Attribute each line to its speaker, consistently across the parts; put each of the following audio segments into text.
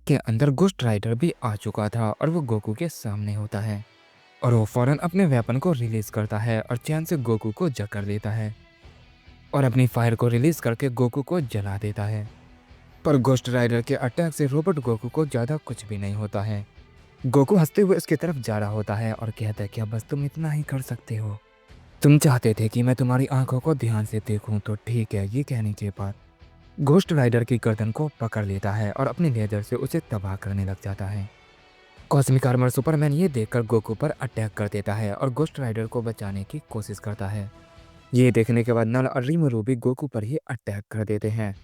Speaker 1: के अंदर ghost rider भी आ चुका था और वो गोकू के सामने होता है और वो फौरन अपने वेपन को रिलीज करता है और चैन से गोकू को जकड़ देता है और अपनी फायर को रिलीज करके गोकू को जला देता है। पर गोस्ट राइडर के अटैक से रोबोट गोकू को ज़्यादा कुछ भी नहीं होता है। गोकू हंसते हुए उसकी तरफ जा रहा होता है और कहता है क्या बस तुम इतना ही कर सकते हो? तुम चाहते थे कि मैं तुम्हारी आंखों को ध्यान से देखूं तो ठीक है। ये कहने के बाद घोस्ट राइडर की गर्दन को पकड़ लेता है और अपने लेजर से उसे तबाह करने लग जाता है। कॉस्मिक आर्मर सुपरमैन ये देखकर गोकू पर अटैक कर देता है और घोस्ट राइडर को बचाने की कोशिश करता है। ये देखने के बाद नल और रीमरू भी गोकू पर ही अटैक कर देते हैं।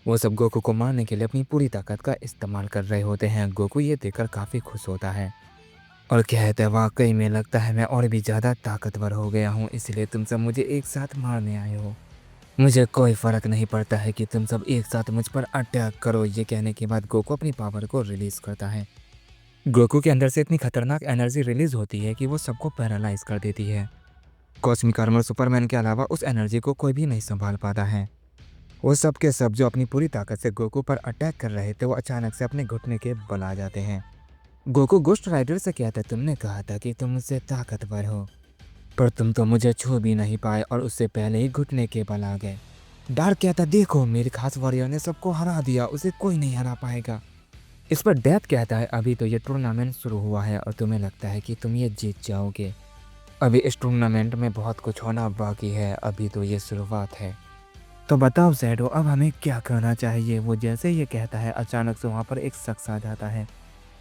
Speaker 1: वो सब गोकू को मारने के लिए अपनी पूरी ताकत का इस्तेमाल कर रहे होते हैं। गोकू ये देखकर काफ़ी खुश होता है और कहता है वाकई में लगता है मैं और भी ज़्यादा ताकतवर हो गया हूँ, इसलिए तुम सब मुझे एक साथ मारने आए हो। मुझे कोई फ़र्क नहीं पड़ता है कि तुम सब एक साथ मुझ पर अटैक करो। ये कहने के बाद गोकू अपनी पावर को रिलीज़ करता है। गोकू के अंदर से इतनी खतरनाक एनर्जी रिलीज़ होती है कि वो सबको पैरालाइज कर देती है। कॉस्मिक आर्मर सुपरमैन के अलावा उस एनर्जी को कोई भी नहीं संभाल पाता है। वो सब के सब जो अपनी पूरी ताकत से गोकू पर अटैक कर रहे थे वो अचानक से अपने घुटने के बल आ जाते हैं। गोकू गोस्ट राइडर से कहता है तुमने कहा था कि तुम मुझसे ताकतवर हो, पर तुम तो मुझे छू भी नहीं पाए और उससे पहले ही घुटने के बल आ गए। डार्क कहता देखो मेरे खास वॉरियर ने सबको हरा दिया, उसे कोई नहीं हरा पाएगा। इस पर डेथ कहता है अभी तो ये टूर्नामेंट शुरू हुआ है और तुम्हें लगता है कि तुम ये जीत जाओगे। अभी इस टूर्नामेंट में बहुत कुछ होना बाकी है, अभी तो ये शुरुआत है। तो बताओ शैडो अब हमें क्या करना चाहिए? वो जैसे ये कहता है अचानक से वहाँ पर एक शख्स आ जाता है।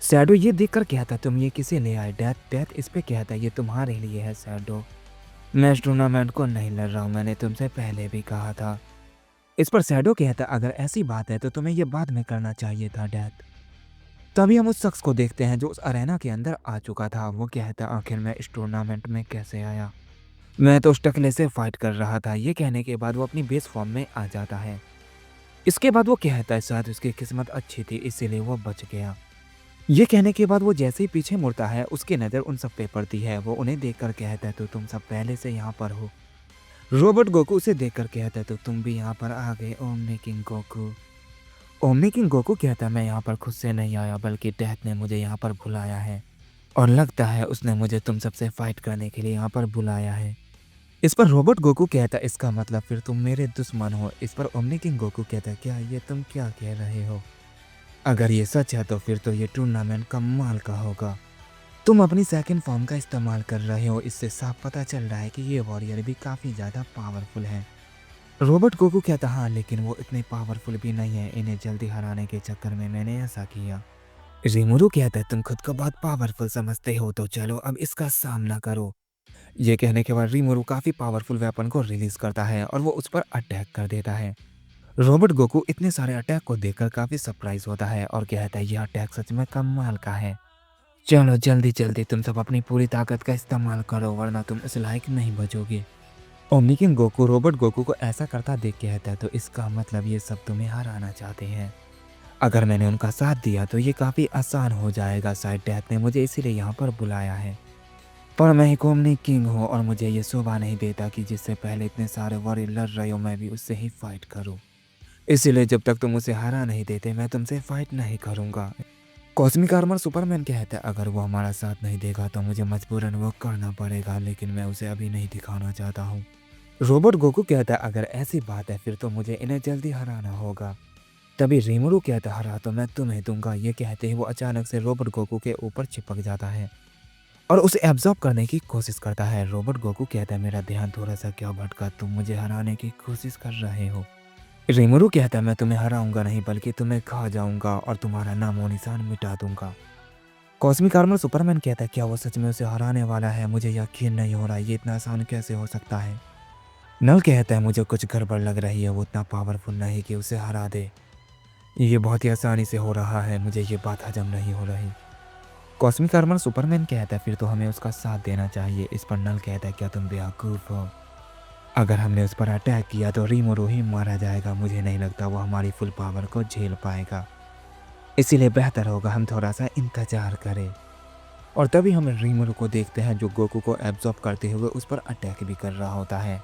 Speaker 1: शैडो ये देखकर कहता तुम ये किसे ले आए? डेथ डेथ इस पे कहता ये तुम्हारे लिए है शैडो। मैं इस टूर्नामेंट को नहीं लड़ रहा हूँ, मैंने तुमसे पहले भी कहा था। इस पर शैडो कहता अगर ऐसी बात है तो तुम्हें ये बाद में करना चाहिए था डेथ। तभी हम उस शख्स को देखते हैं जो उस अरेना के अंदर आ चुका था। वो कहता आखिर मैं इस टूर्नामेंट में कैसे आया? मैं तो उस टकले से फाइट कर रहा था। ये कहने के बाद वो अपनी बेस फॉर्म में आ जाता है। इसके बाद वो कहता है शायद उसकी किस्मत अच्छी थी इसीलिए वो बच गया। ये कहने के बाद वो जैसे ही पीछे मुड़ता है उसकी नज़र उन सब पे पड़ती है। वो उन्हें देखकर कहता है तो तुम सब पहले से यहाँ पर हो। रोबोट गोकू उसे देखकर कहता है तो तुम भी यहाँ पर आ गए omni King Goku. Omni King Goku कहता है मैं यहाँ पर खुद से नहीं आया बल्कि डेथ ने मुझे यहाँ पर बुलाया है और लगता है उसने मुझे तुम सबसे फाइट करने के लिए यहाँ पर बुलाया है। इस पर रोबोट गोकू कहता है इसका मतलब फिर तुम मेरे दुश्मन हो। इस पर ओमनी किंग गोकू कहता है क्या ये तुम क्या कह रहे हो? अगर ये सच है तो फिर तो ये टूर्नामेंट कमाल का होगा। तुम अपनी सेकंड फॉर्म का इस्तेमाल कर रहे हो, इससे साफ पता चल रहा है कि ये वॉरियर भी काफ़ी ज़्यादा पावरफुल है। रोबोट गोकू कहता हाँ लेकिन वो इतने पावरफुल भी नहीं है, इन्हें जल्दी हराने के चक्कर में मैंने ऐसा किया। रिमुरु कहता है तुम खुद को बहुत पावरफुल समझते हो तो चलो अब इसका सामना करो। ये कहने के बाद रिमुरु काफ़ी पावरफुल वेपन को रिलीज करता है और वो उस पर अटैक कर देता है। रोबोट गोकू इतने सारे अटैक को देखकर काफ़ी सरप्राइज होता है और कहता है यह अटैक सच में कमाल का है। चलो जल्दी जल्दी तुम सब अपनी पूरी ताकत का इस्तेमाल करो वरना तुम इस लायक नहीं बचोगे। Omni King Goku robot Goku को ऐसा करता देख के कहता है तो इसका मतलब ये सब तुम्हें हराना चाहते हैं। अगर मैंने उनका साथ दिया तो ये काफ़ी आसान हो जाएगा, शायद डेथ ने मुझे इसीलिए यहाँ पर बुलाया है। पर मैं एक ओमनी किंग हूँ और मुझे ये शोभा नहीं देता कि जिससे पहले इतने सारे वॉरियर लड़ रहे हो मैं भी उससे ही फाइट करूँ। इसीलिए जब तक तुम उसे हरा नहीं देते मैं तुमसे फाइट नहीं करूँगा। कॉस्मिक आर्मर सुपरमैन कहता है अगर वो हमारा साथ नहीं देगा तो मुझे मजबूरन वो करना पड़ेगा, लेकिन मैं उसे अभी नहीं दिखाना चाहता हूँ। रोबोट गोकू कहता है अगर ऐसी बात है फिर तो मुझे इन्हें जल्दी हराना होगा। तभी रीमुरु कहता है हरा तो मैं तुम्हें दूंगा। ये कहते ही वो अचानक से रोबोट गोकू के ऊपर चिपक जाता है और उसे एब्जॉर्ब करने की कोशिश करता है। रोबोट गोकू कहता है मेरा ध्यान थोड़ा सा क्यों भटका, तुम मुझे हराने की कोशिश कर रहे हो। रीमुरु कहता है मैं तुम्हें हराऊंगा नहीं बल्कि तुम्हें खा जाऊंगा और तुम्हारा नाम और निशान मिटा दूंगा। कॉस्मिक आर्मर सुपरमैन कहता है क्या वो सच में उसे हराने वाला है? मुझे यकीन नहीं हो रहा, ये इतना आसान कैसे हो सकता है? नल कहता है मुझे कुछ गड़बड़ लग रही है, वो इतना पावरफुल नहीं कि उसे हरा दे। ये बहुत ही आसानी से हो रहा है, मुझे ये बात हजम नहीं हो रही। कॉस्मिक आर्मर सुपरमैन कहता है फिर तो हमें उसका साथ देना चाहिए। इस पर नल कहता है क्या तुम बेवकूफ़ हो? अगर हमने उस पर अटैक किया तो रीमुरु ही मारा जाएगा, मुझे नहीं लगता वो हमारी फुल पावर को झेल पाएगा, इसीलिए बेहतर होगा हम थोड़ा सा इंतजार करें। और तभी हम रीमुरु को देखते हैं जो गोकू को एब्जॉर्ब करते हुए उस पर अटैक भी कर रहा होता है।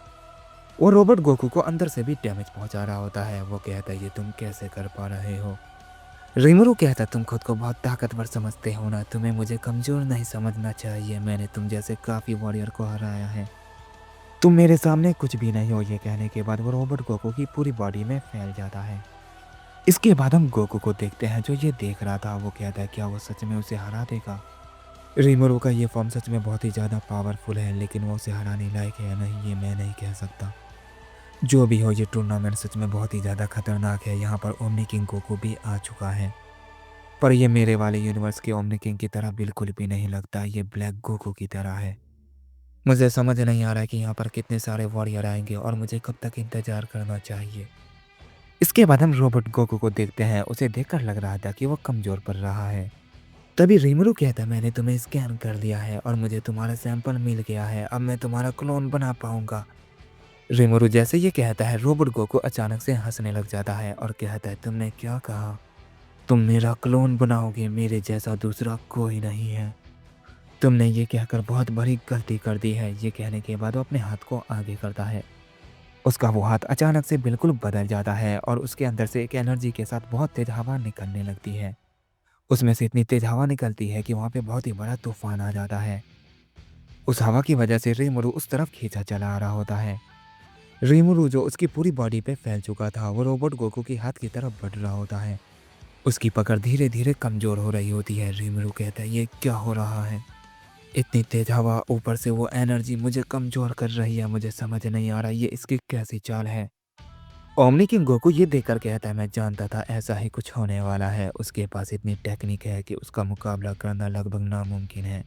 Speaker 1: वो रोबोट गोकू को अंदर से भी डैमेज पहुंचा रहा होता है। वो कहता है ये तुम कैसे कर पा रहे हो? रीमरू कहता तुम खुद को बहुत ताकतवर समझते हो ना, तुम्हें मुझे कमज़ोर नहीं समझना चाहिए, मैंने तुम जैसे काफ़ी वॉरियर को हराया है। तुम मेरे सामने कुछ भी नहीं हो। ये कहने के बाद वो रोबोट गोकू की पूरी बॉडी में फैल जाता है। इसके बाद हम गोकू को देखते हैं जो ये देख रहा था। वो कहता है क्या वो सच में उसे हरा देगा? रीमरू का ये फॉर्म सच में बहुत ही ज़्यादा पावरफुल है, लेकिन वो उसे हराने लायक है या नहीं ये मैं नहीं कह सकता। जो भी हो ये टूर्नामेंट सच में बहुत ही ज़्यादा खतरनाक है। यहाँ पर ओमनी किंग गोकू भी आ चुका है, पर ये मेरे वाले यूनिवर्स के ओमनी किंग की तरह बिल्कुल भी नहीं लगता, ये ब्लैक गोकू की तरह है। मुझे समझ नहीं आ रहा है कि यहाँ पर कितने सारे वॉरियर आएंगे और मुझे कब तक इंतजार करना चाहिए। इसके बाद हम रोबोट गोकू को देखते हैं। उसे देखकर लग रहा था कि वो कमज़ोर पड़ रहा है। तभी रीमरू कहता मैंने तुम्हें स्कैन कर लिया है और मुझे तुम्हारा सैंपल मिल गया है, अब मैं तुम्हारा क्लोन बना पाऊंगा। रीमरू जैसे ये कहता है रोबोट गोकू अचानक से हंसने लग जाता है और कहता है तुमने क्या कहा? तुम मेरा क्लोन बनाओगे? मेरे जैसा दूसरा कोई नहीं है। तुमने ये कहकर बहुत बड़ी गलती कर दी है। ये कहने के बाद वो अपने हाथ को आगे करता है। उसका वो हाथ अचानक से बिल्कुल बदल जाता है और उसके अंदर से एक एनर्जी के साथ बहुत तेज हवा निकलने लगती है। उसमें से इतनी तेज हवा निकलती है कि वहाँ पे बहुत ही बड़ा तूफान आ जाता है। उस हवा की वजह से रीमरू उस तरफ खींचा चला आ रहा होता है। रीमरू जो उसकी पूरी बॉडी पे फैल चुका था वो रोबोट गोकू की हाथ की तरफ बढ़ रहा होता है। उसकी पकड़ धीरे धीरे कमज़ोर हो रही होती है। रीमरू कहता है ये क्या हो रहा है? इतनी तेज हवा, ऊपर से वो एनर्जी मुझे कमज़ोर कर रही है। मुझे समझ नहीं आ रहा ये इसकी कैसी चाल है। ओमनी किंग गोकू ये देखकर कहता है मैं जानता था ऐसा ही कुछ होने वाला है। उसके पास इतनी टेक्निक है कि उसका मुकाबला करना लगभग नामुमकिन है।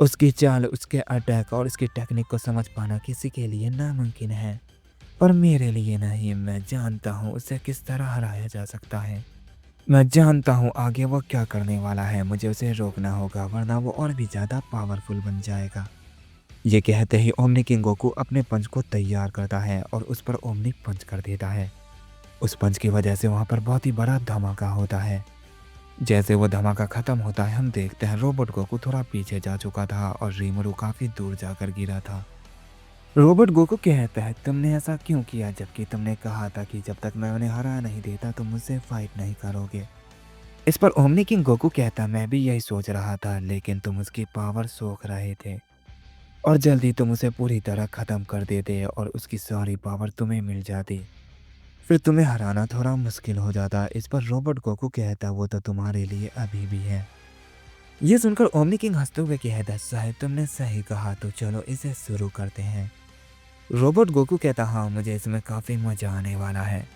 Speaker 1: उसकी चाल, उसके अटैक और उसकी टेक्निक को समझ पाना किसी के लिए नामुमकिन है, पर मेरे लिए नहीं। मैं जानता हूँ उसे किस तरह हराया जा सकता है। मैं जानता हूँ आगे वो क्या करने वाला है। मुझे उसे रोकना होगा वरना वो और भी ज़्यादा पावरफुल बन जाएगा। ये कहते ही ओमनी किंग गोकू अपने पंच को तैयार करता है और उस पर ओमनी पंच कर देता है। उस पंच की वजह से वहाँ पर बहुत ही बड़ा धमाका होता है। जैसे वो धमाका खत्म होता है हम देखते हैं रोबोट गोकू थोड़ा पीछे जा चुका था और रीमरू काफ़ी दूर जाकर गिरा था। रोबोट गोकू कहता है तुमने ऐसा क्यों किया जबकि तुमने कहा था कि जब तक मैं उन्हें हरा नहीं देता तुम मुझसे फाइट नहीं करोगे। इस पर ओमनी किंग गोकू कहता मैं भी यही सोच रहा था, लेकिन तुम उसकी पावर सोख रहे थे और जल्दी तुम उसे पूरी तरह ख़त्म कर देते और उसकी सारी पावर तुम्हें मिल जाती। फिर तुम्हें हराना थोड़ा मुश्किल हो जाता। इस पर रोबोट गोकू कहता वो तो तुम्हारे लिए अभी भी है। ये सुनकर ओमनी किंग हंसते हुए कहता शायद तुमने सही कहा, तो चलो इसे शुरू करते हैं। रोबोट गोकू कहता हाँ मुझे इसमें काफ़ी मजा आने वाला है।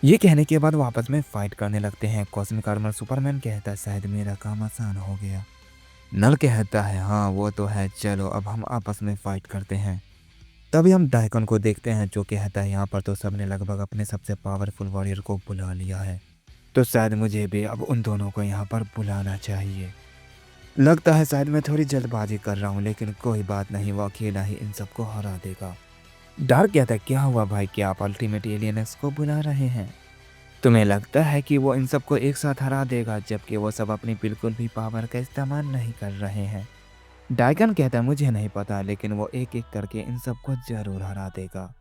Speaker 1: ये कहने के बाद वो आपस में फाइट करने लगते हैं। कॉस्मिक आर्मर सुपरमैन कहता है शायद मेरा काम आसान हो गया। नल कहता है हाँ वो तो है, चलो अब हम आपस में फाइट करते हैं। तभी हम डाइकन को देखते हैं जो कहता है यहाँ पर तो सबने लगभग अपने सबसे पावरफुल वॉरियर को बुला लिया है, तो शायद मुझे भी अब उन दोनों को यहाँ पर बुलाना चाहिए। लगता है शायद मैं थोड़ी जल्दबाजी कर रहा हूँ, लेकिन कोई बात नहीं, वो अकेला ही इन सबको हरा देगा। डार्क कहता है क्या हुआ भाई, क्या आप अल्टीमेट एलियंस को बुला रहे हैं? तुम्हें लगता है कि वो इन सबको एक साथ हरा देगा जबकि वो सब अपनी बिल्कुल भी पावर का इस्तेमाल नहीं कर रहे हैं? डाइकन कहता है मुझे नहीं पता, लेकिन वो एक एक करके इन सबको जरूर हरा देगा।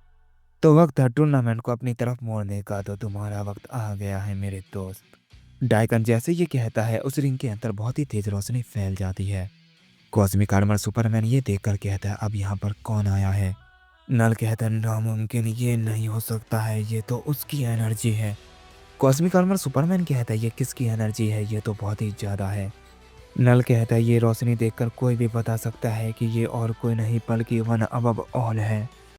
Speaker 1: तो वक्त है टूर्नामेंट को अपनी तरफ मोड़ने का, तो तुम्हारा वक्त आ गया है मेरे दोस्त। डाइकन जैसे ये कहता है उस रिंग के अंदर बहुत ही तेज रोशनी फैल जाती है। कॉस्मिक आर्मर सुपरमैन ये देखकर कहता है अब यहाँ पर कौन आया है? नल कहता है नामुमकिन, ये नहीं हो सकता है, ये तो उसकी एनर्जी है। कॉस्मिक आर्मर सुपरमैन कहता है ये किसकी एनर्जी है, ये तो बहुत ही ज़्यादा है। नल कहता है ये रोशनी देखकर कोई भी बता सकता है कि ये और कोई नहीं बल्कि वन अबव ऑल है।